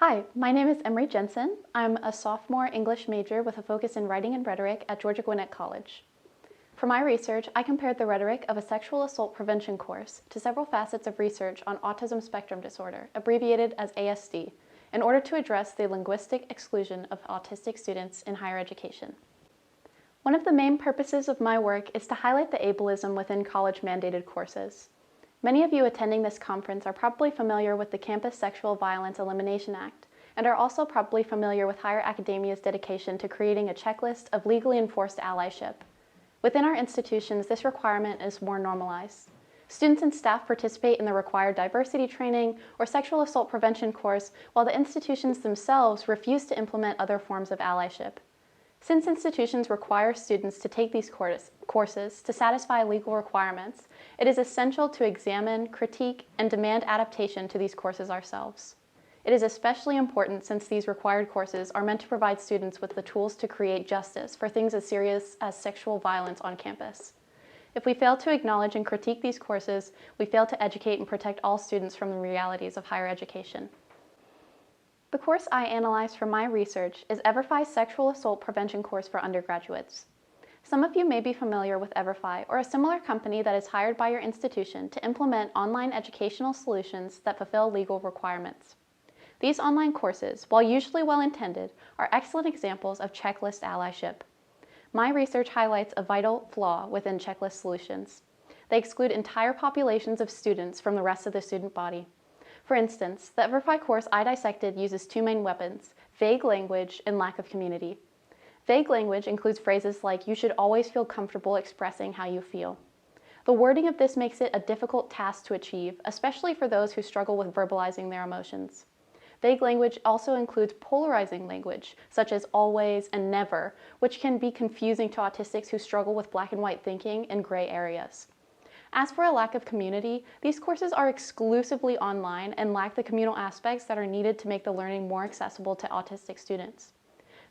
Hi, my name is Emree Jensen. I'm a sophomore English major with a focus in writing and rhetoric at Georgia Gwinnett College. For my research, I compared the rhetoric of a sexual assault prevention course to several facets of research on autism spectrum disorder, abbreviated as ASD, in order to address the linguistic exclusion of autistic students in higher education. One of the main purposes of my work is to highlight the ableism within college-mandated courses. Many of you attending this conference are probably familiar with the Campus Sexual Violence Elimination Act and are also probably familiar with higher academia's dedication to creating a checklist of legally enforced allyship. Within our institutions, this requirement is more normalized. Students and staff participate in the required diversity training or sexual assault prevention course, while the institutions themselves refuse to implement other forms of allyship. Since institutions require students to take these courses to satisfy legal requirements, it is essential to examine, critique, and demand adaptation to these courses ourselves. It is especially important since these required courses are meant to provide students with the tools to create justice for things as serious as sexual violence on campus. If we fail to acknowledge and critique these courses, we fail to educate and protect all students from the realities of higher education. The course I analyzed for my research is Everfi's Sexual Assault Prevention course for undergraduates. Some of you may be familiar with Everfi or a similar company that is hired by your institution to implement online educational solutions that fulfill legal requirements. These online courses, while usually well-intended, are excellent examples of checklist allyship. My research highlights a vital flaw within checklist solutions. They exclude entire populations of students from the rest of the student body. For instance, the Everfi course I dissected uses two main weapons: vague language and lack of community. Vague language includes phrases like, "You should always feel comfortable expressing how you feel." The wording of this makes it a difficult task to achieve, especially for those who struggle with verbalizing their emotions. Vague language also includes polarizing language, such as always and never, which can be confusing to autistics who struggle with black and white thinking and gray areas. As for a lack of community, these courses are exclusively online and lack the communal aspects that are needed to make the learning more accessible to autistic students.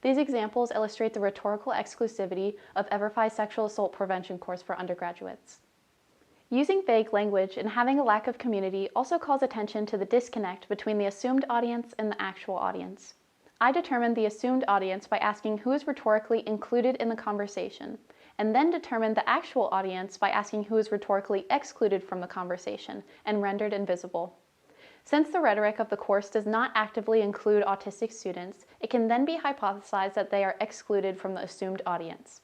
These examples illustrate the rhetorical exclusivity of Everfi's Sexual Assault Prevention course for undergraduates. Using vague language and having a lack of community also calls attention to the disconnect between the assumed audience and the actual audience. I determined the assumed audience by asking who is rhetorically included in the conversation, and then determined the actual audience by asking who is rhetorically excluded from the conversation and rendered invisible. Since the rhetoric of the course does not actively include autistic students, it can then be hypothesized that they are excluded from the assumed audience.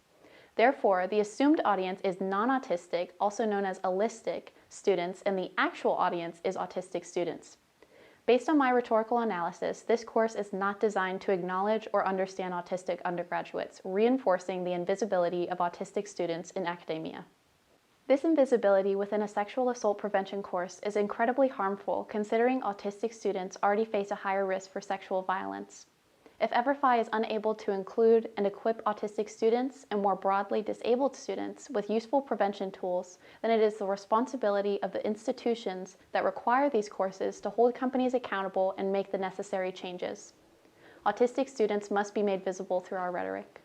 Therefore, the assumed audience is non-autistic, also known as allistic, students, and the actual audience is autistic students. Based on my rhetorical analysis, this course is not designed to acknowledge or understand autistic undergraduates, reinforcing the invisibility of autistic students in academia. This invisibility within a sexual assault prevention course is incredibly harmful considering autistic students already face a higher risk for sexual violence. If Everfi is unable to include and equip autistic students and more broadly disabled students with useful prevention tools, then it is the responsibility of the institutions that require these courses to hold companies accountable and make the necessary changes. Autistic students must be made visible through our rhetoric.